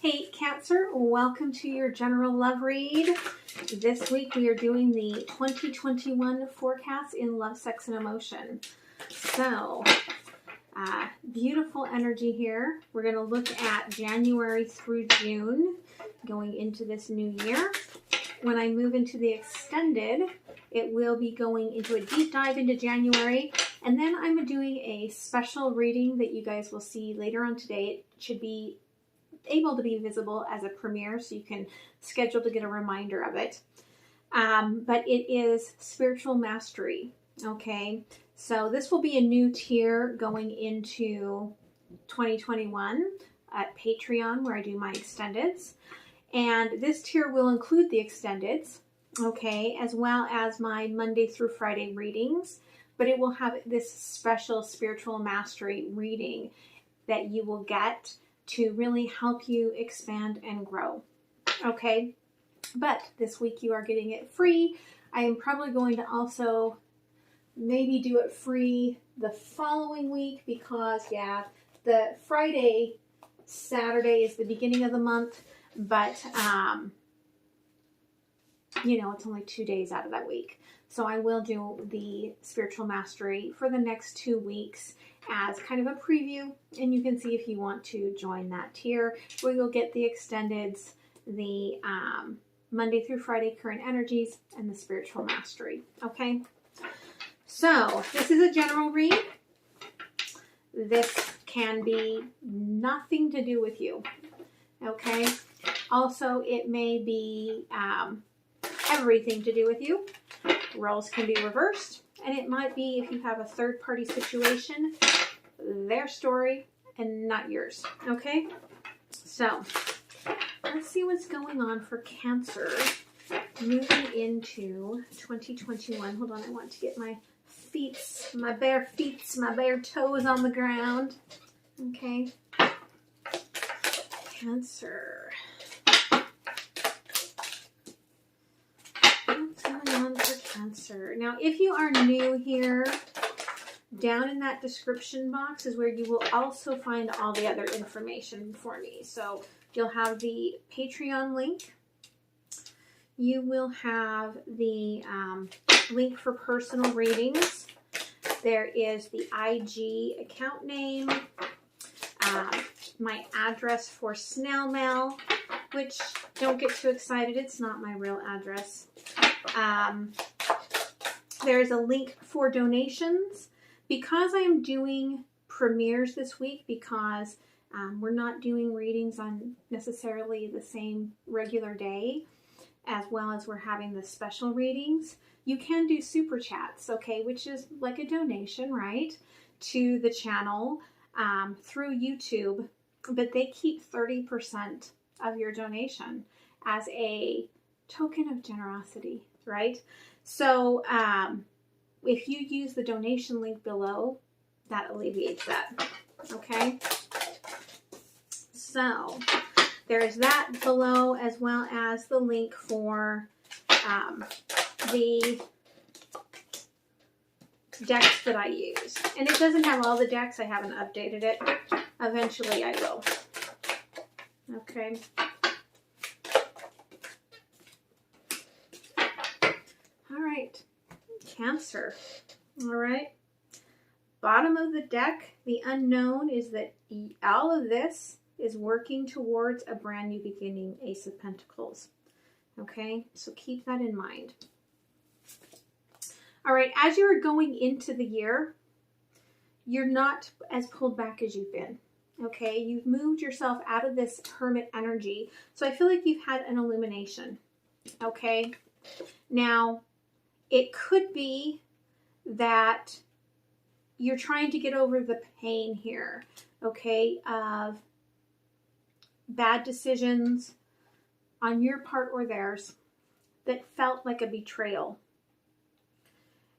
Hey Cancer, welcome to your general love read. This week we are doing the 2021 forecast in love, sex, and emotion. So, beautiful energy here. We're going to look at January through June, going into this new year. When I move into the extended, it will be going into a deep dive into January. And then I'm doing a special reading that you guys will see later on today. It should be able to be visible as a premiere, so you can schedule to get a reminder of it. But it is spiritual mastery. Okay, so this will be a new tier going into 2021 at Patreon, where I do my extendeds. And this tier will include the extendeds, okay, as well as my Monday through Friday readings. But it will have this special spiritual mastery reading that you will get to really help you expand and grow. Okay, but this week you are getting it free. I am probably going to also maybe do it free the following week because, yeah, the Friday, Saturday is the beginning of the month, but, you know, it's only 2 days out of that week. So I will do the spiritual mastery for the next 2 weeks as kind of a preview, and you can see if you want to join that tier where you'll get the extendeds, the Monday through Friday current energies, and the spiritual mastery. Okay, so this is a general read. This can be nothing to do with you. Okay, also it may be everything to do with you. Roles can be reversed, and it might be, if you have a third-party situation, their story and not yours. Okay, so let's see what's going on for Cancer moving into 2021. Hold on, I want to get my bare toes on the ground. Okay, Cancer. What's going on for Cancer? Now, if you are new here, down in that description box is where you will also find all the other information for me. So you'll have the Patreon link. You will have the link for personal readings. There is the IG account name, my address for snail mail, which, don't get too excited, it's not my real address. There's a link for donations. Because I'm doing premieres this week, because we're not doing readings on necessarily the same regular day, as well as we're having the special readings, you can do super chats, okay, which is like a donation, right, to the channel through YouTube, but they keep 30% of your donation as a token of generosity, right? So, if you use the donation link below, that alleviates that, okay? So, there's that below, as well as the link for the decks that I use. And it doesn't have all the decks. I haven't updated it. Eventually I will. Okay. All right. Cancer. All right. Bottom of the deck, the unknown is that all of this is working towards a brand new beginning, Ace of Pentacles. Okay, so keep that in mind. All right, as you are going into the year, you're not as pulled back as you've been. Okay, you've moved yourself out of this hermit energy. So I feel like you've had an illumination. Okay, now it could be that you're trying to get over the pain here, okay, of bad decisions on your part or theirs that felt like a betrayal,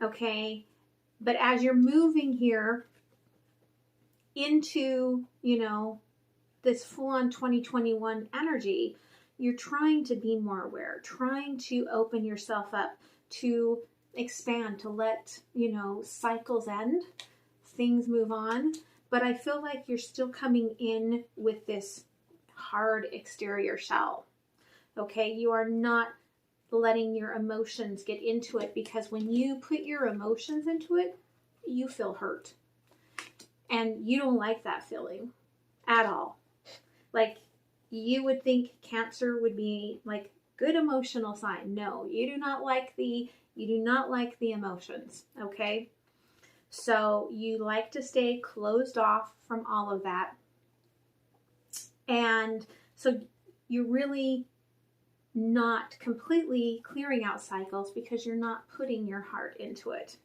okay? But as you're moving here into, you know, this full-on 2021 energy, you're trying to be more aware, trying to open yourself up, to expand, to let, you know, cycles end, things move on. But I feel like you're still coming in with this hard exterior shell. Okay, you are not letting your emotions get into it, because when you put your emotions into it, you feel hurt. And you don't like that feeling at all. Like, you would think Cancer would be like good emotional sign. No, you do not like the emotions, okay? So you like to stay closed off from all of that. And so you're really not completely clearing out cycles because you're not putting your heart into it.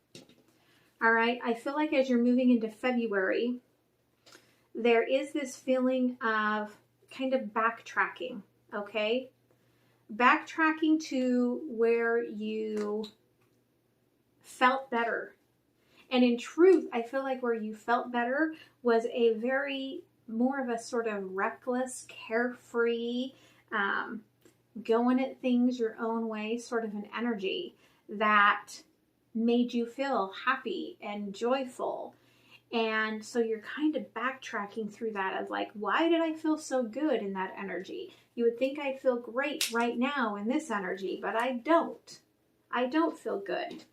All right, I feel like as you're moving into February, there is this feeling of kind of backtracking, okay? Backtracking to where you felt better. And in truth, I feel like where you felt better was a very, more of a sort of reckless, carefree, going at things your own way sort of an energy that made you feel happy and joyful. And so you're kind of backtracking through that of like, why did I feel so good in that energy? You would think I'd feel great right now in this energy, but I don't. I don't feel good.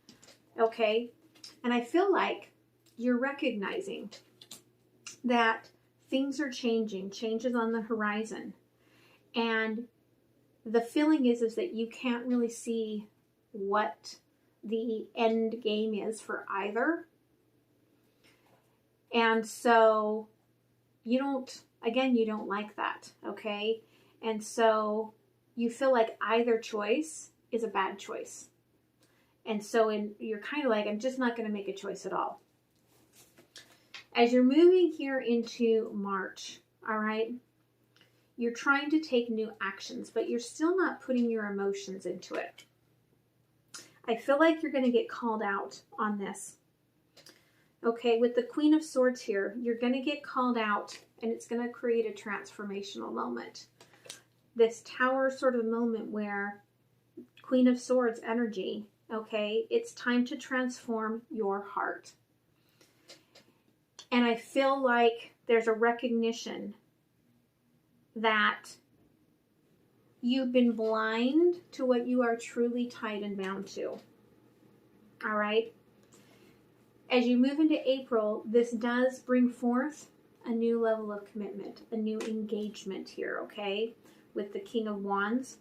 Okay? And I feel like you're recognizing that things are changing, changes on the horizon. And the feeling is that you can't really see what the end game is for either. And so you don't like that, okay? And so you feel like either choice is a bad choice. And so you're kind of like, I'm just not going to make a choice at all. As you're moving here into March, all right, you're trying to take new actions, but you're still not putting your emotions into it. I feel like you're going to get called out on this. Okay, with the Queen of Swords here, you're going to get called out, and it's going to create a transformational moment. This Tower sort of moment where Queen of Swords energy, okay, it's time to transform your heart. And I feel like there's a recognition that you've been blind to what you are truly tied and bound to. All right? As you move into April, this does bring forth a new level of commitment, a new engagement here, okay, with the King of Wands.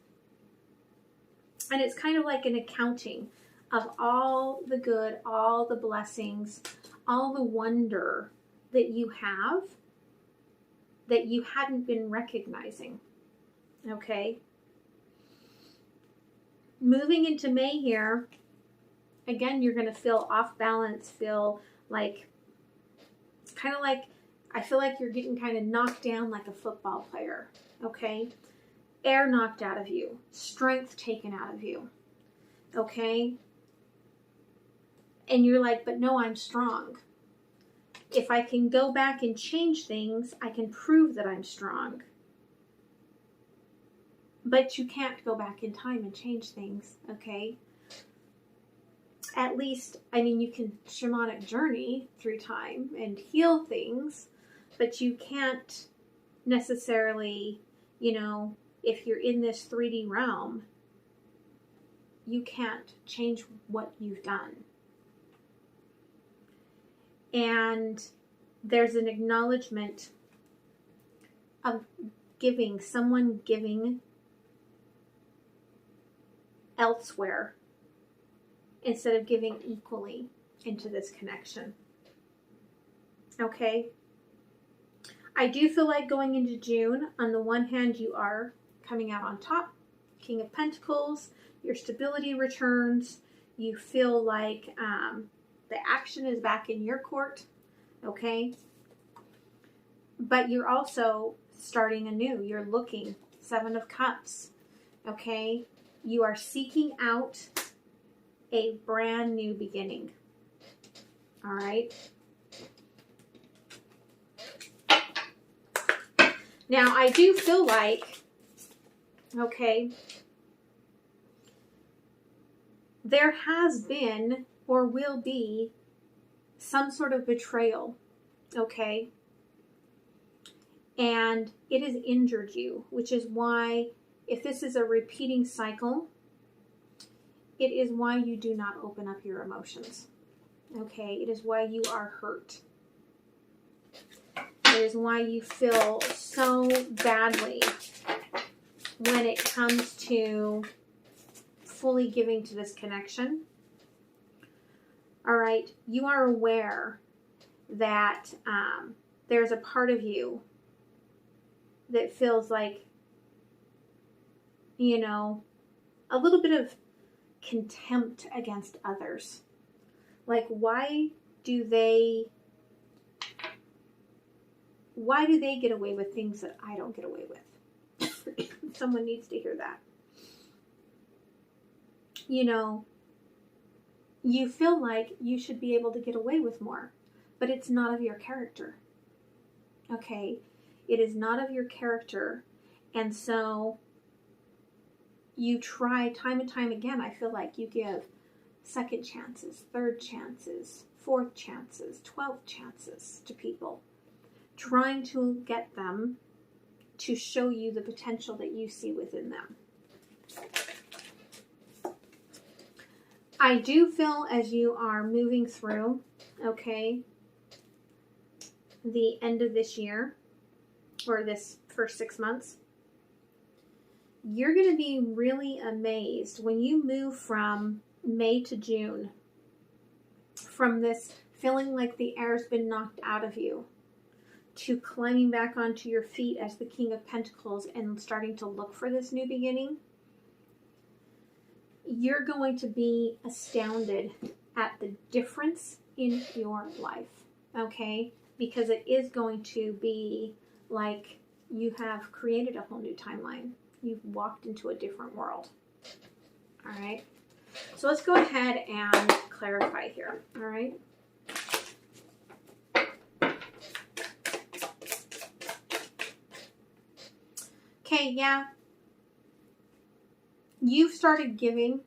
And it's kind of like an accounting of all the good, all the blessings, all the wonder that you have that you hadn't been recognizing, okay? Moving into May here, again, you're going to feel off balance, feel like, kind of like, I feel like you're getting kind of knocked down like a football player, okay? Air knocked out of you, strength taken out of you, okay? And you're like, but no, I'm strong. If I can go back and change things, I can prove that I'm strong. But you can't go back in time and change things, okay? At least, I mean, you can shamanic journey through time and heal things, but you can't necessarily, you know, if you're in this 3D realm, you can't change what you've done. And there's an acknowledgement of giving, someone giving elsewhere instead of giving equally into this connection. Okay? I do feel like going into June, on the one hand, you are coming out on top, King of Pentacles, your stability returns, you feel like the action is back in your court, okay? But you're also starting anew. You're looking, 7 of Cups, okay? You are seeking out a brand new beginning, all right? Now, I do feel like, okay, there has been or will be some sort of betrayal, okay? and it has injured you, which is why, if this is a repeating cycle, it is why you do not open up your emotions. Okay, it is why you are hurt. It is why you feel so badly when it comes to fully giving to this connection. All right, you are aware that there's a part of you that feels like, you know, a little bit of contempt against others. Like, why do they get away with things that I don't get away with? Someone needs to hear that. You know, you feel like you should be able to get away with more, but it's not of your character. Okay? It is not of your character. And so you try time and time again. I feel like you give second chances, third chances, fourth chances, 12th chances to people, trying to get them to show you the potential that you see within them. I do feel as you are moving through, okay, the end of this year, or this first 6 months, you're going to be really amazed when you move from May to June, from this feeling like the air's been knocked out of you, to climbing back onto your feet as the King of Pentacles and starting to look for this new beginning. You're going to be astounded at the difference in your life, okay? Because it is going to be like you have created a whole new timeline. You've walked into a different world, all right? So let's go ahead and clarify here, all right? Okay, yeah. You've started giving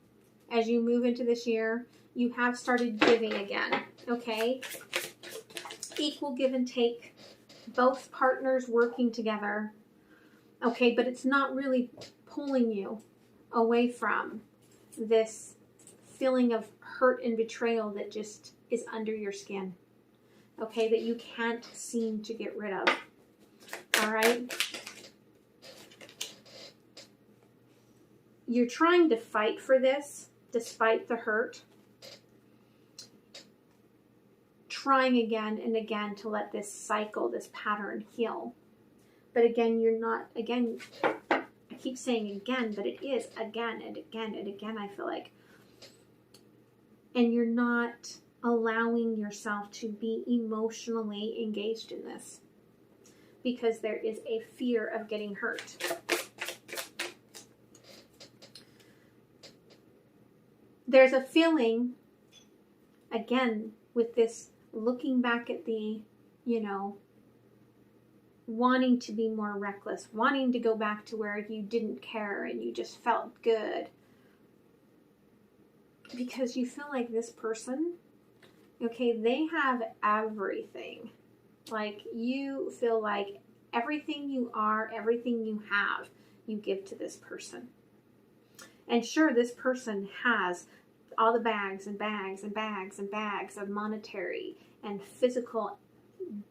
as you move into this year. You have started giving again, okay? Equal give and take. Both partners working together, okay? But it's not really pulling you away from this feeling of hurt and betrayal that just is under your skin, okay? That you can't seem to get rid of, all right? You're trying to fight for this despite the hurt. Trying again and again to let this cycle, this pattern heal. But again, you're not, again, I keep saying again, but it is again and again and again, I feel like. And you're not allowing yourself to be emotionally engaged in this because there is a fear of getting hurt. There's a feeling, again, with this looking back at the, you know, wanting to be more reckless, wanting to go back to where you didn't care and you just felt good. Because you feel like this person, okay, they have everything. Like, you feel like everything you are, everything you have, you give to this person. And sure, this person has all the bags and bags and bags and bags of monetary and physical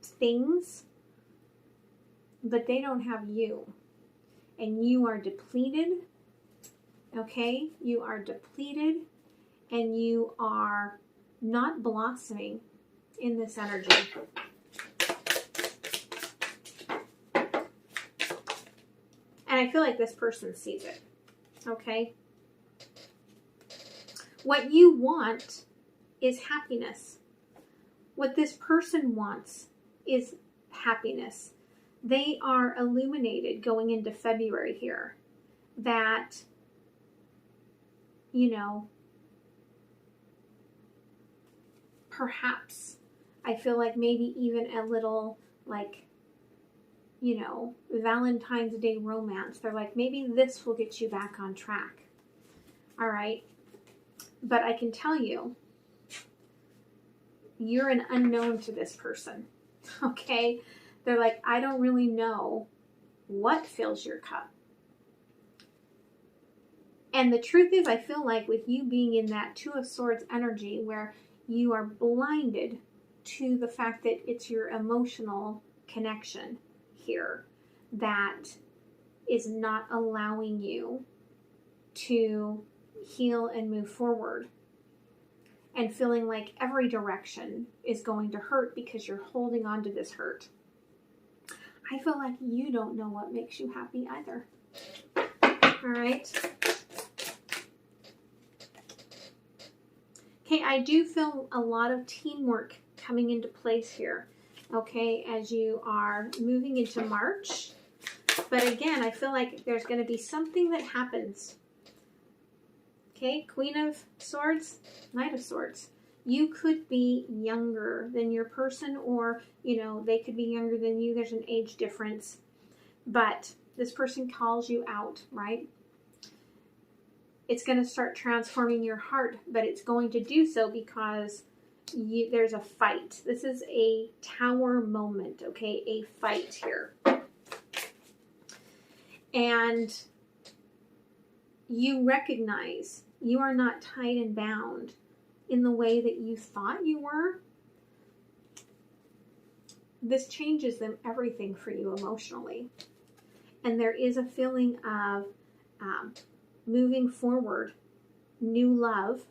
things, but they don't have you. And you are depleted, okay? You are depleted and you are not blossoming in this energy. And I feel like this person sees it, okay? What you want is happiness. What this person wants is happiness. They are illuminated going into February here that, you know, perhaps I feel like maybe even a little, like, you know, Valentine's Day romance. They're like, maybe this will get you back on track. All right. But I can tell you, you're an unknown to this person, okay? They're like, I don't really know what fills your cup. And the truth is, I feel like with you being in that Two of Swords energy where you are blinded to the fact that it's your emotional connection here that is not allowing you to heal and move forward, and feeling like every direction is going to hurt because you're holding on to this hurt. I feel like you don't know what makes you happy either. All right. Okay, I do feel a lot of teamwork coming into place here, okay, as you are moving into March. But again, I feel like there's going to be something that happens. Okay, Queen of Swords, Knight of Swords. You could be younger than your person, or, you know, they could be younger than you. There's an age difference. But this person calls you out, right? It's going to start transforming your heart, but it's going to do so because there's a fight. This is a tower moment, okay? A fight here. And you recognize you are not tied and bound in the way that you thought you were. This changes everything for you emotionally. And there is a feeling of moving forward, new love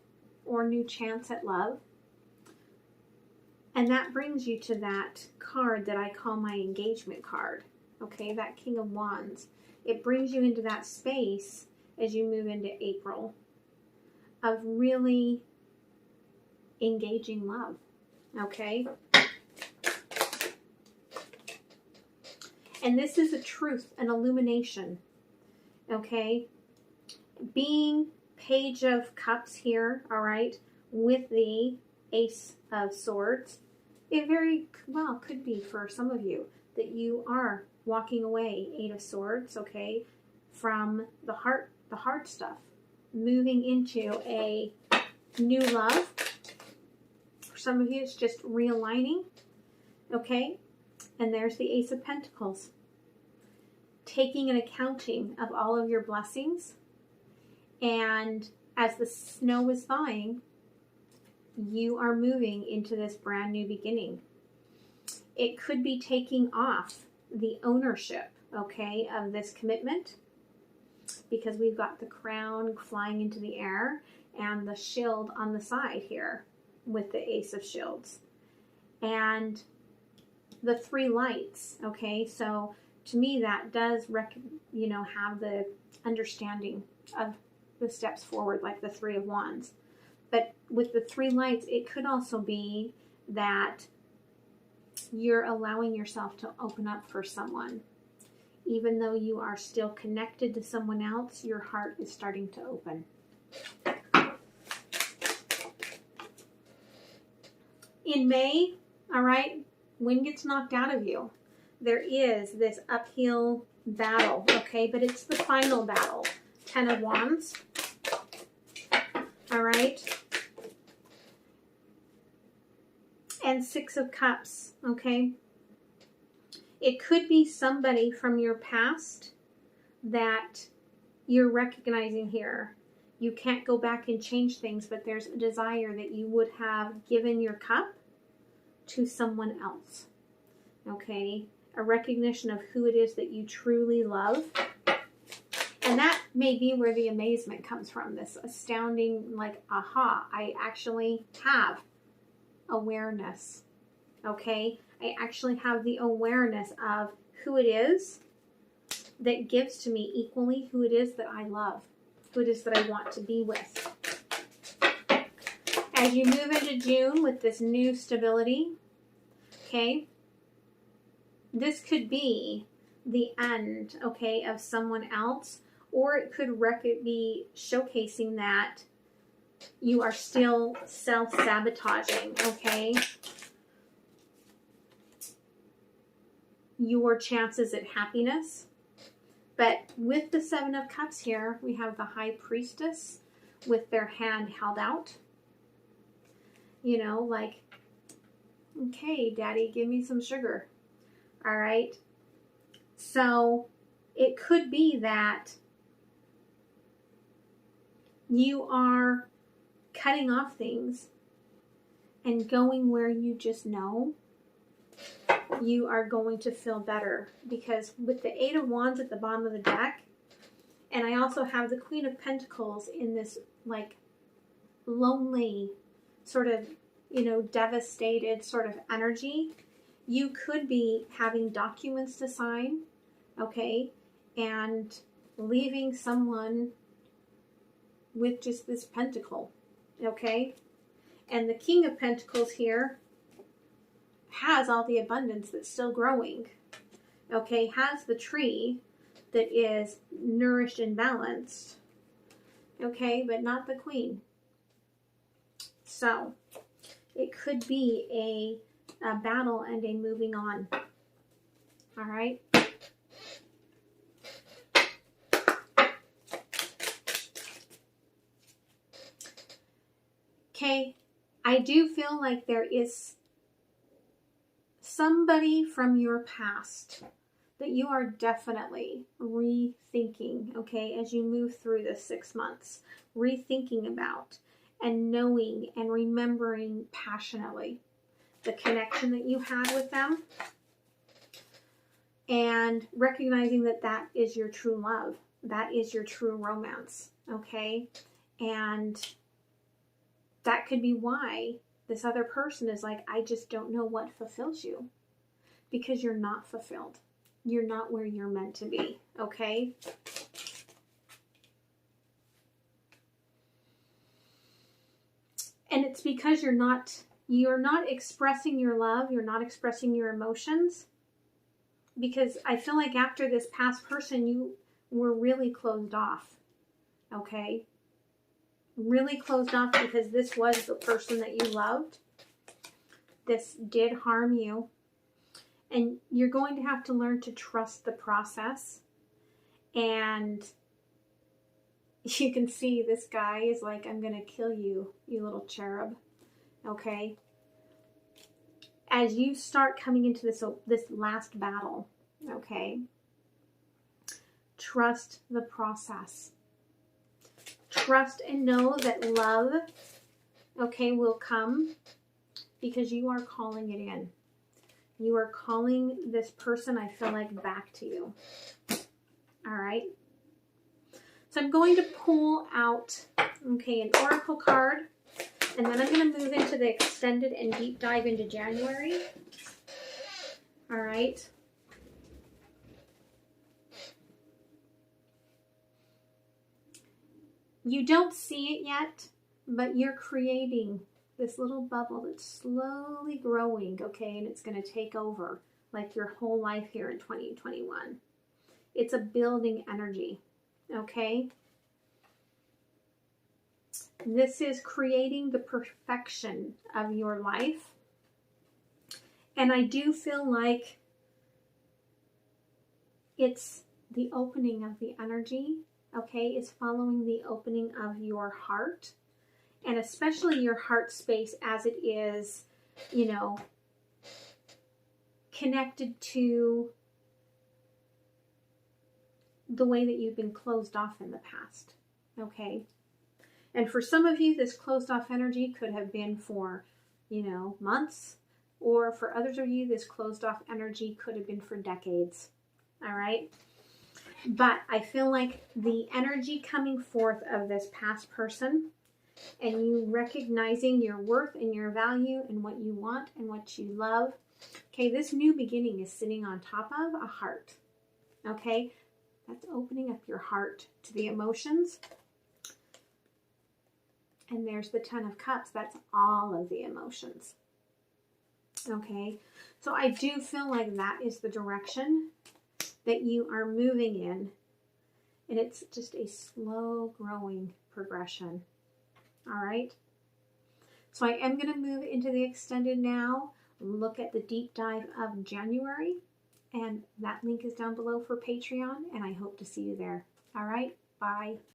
or new chance at love. And that brings you to that card that I call my engagement card. Okay, that King of Wands. It brings you into that space as you move into April of really engaging love. Okay? And this is a truth, an illumination. Okay? Being Page of Cups here, all right, with the Ace of Swords, it very well could be for some of you that you are walking away, Eight of Swords, okay, from the hard stuff, moving into a new love. For some of you, it's just realigning, okay? And there's the Ace of Pentacles. Taking an accounting of all of your blessings, and as the snow is thawing, you are moving into this brand new beginning. It could be taking off the ownership, okay, of this commitment, because we've got the crown flying into the air and the shield on the side here with the Ace of Shields. And the three lights, okay, so to me that does, have the understanding of the steps forward, like the Three of Wands. But with the three lights, it could also be that you're allowing yourself to open up for someone. Even though you are still connected to someone else, your heart is starting to open. In May, all right, wind gets knocked out of you. There is this uphill battle, okay, but it's the final battle. Ten of Wands. All right. And Six of Cups, okay? It could be somebody from your past that you're recognizing here. You can't go back and change things, but there's a desire that you would have given your cup to someone else, okay? A recognition of who it is that you truly love. And that may be where the amazement comes from, this astounding, like, aha, I actually have awareness, okay? I actually have the awareness of who it is that gives to me equally who it is that I love, who it is that I want to be with. As you move into June with this new stability, okay, this could be the end, okay, of someone else, or it could be showcasing that you are still self-sabotaging, okay? Your chances at happiness. But with the Seven of Cups here, we have the High Priestess with their hand held out. You know, like, okay, Daddy, give me some sugar. All right. So it could be that you are cutting off things and going where you just know you are going to feel better. Because with the Eight of Wands at the bottom of the deck, and I also have the Queen of Pentacles in this like lonely sort of, you know, devastated sort of energy, you could be having documents to sign, okay, and leaving someone with just this pentacle, okay? And the King of Pentacles here has all the abundance that's still growing, okay? Has the tree that is nourished and balanced, okay? But not the Queen. So it could be a battle and a moving on, all right? Okay, I do feel like there is somebody from your past that you are definitely rethinking, okay, as you move through the 6 months, rethinking about and knowing and remembering passionately the connection that you had with them and recognizing that that is your true love. That is your true romance, okay? And that could be why this other person is like, I just don't know what fulfills you, because you're not fulfilled. You're not where you're meant to be, okay? And it's because you're not expressing your love, you're not expressing your emotions, because I feel like after this past person, you were really closed off, okay? Really closed off because this was the person that you loved. This did harm you. And you're going to have to learn to trust the process. And you can see this guy is like, I'm going to kill you, you little cherub. Okay? As you start coming into this last battle, okay? Trust the process. Trust and know that love, okay, will come because you are calling it in. You are calling this person, I feel like, back to you. All right. So I'm going to pull out, okay, an oracle card, and then I'm going to move into the extended and deep dive into January. All right. You don't see it yet, but you're creating this little bubble that's slowly growing, okay, and it's going to take over like your whole life here in 2021. It's a building energy, okay? This is creating the perfection of your life. And I do feel like it's the opening of the energy, okay? It's following the opening of your heart. And especially your heart space as it is, you know, connected to the way that you've been closed off in the past, okay? And for some of you, this closed off energy could have been for, you know, months. Or for others of you, this closed off energy could have been for decades, all right? But I feel like the energy coming forth of this past person and you recognizing your worth and your value and what you want and what you love. Okay, this new beginning is sitting on top of a heart. Okay, that's opening up your heart to the emotions. And there's the Ten of Cups. That's all of the emotions. Okay, so I do feel like that is the direction that you are moving in. And it's just a slow growing progression. All right. So I am going to move into the extended now. Look at the deep dive of January. And that link is down below for Patreon. And I hope to see you there. All right. Bye.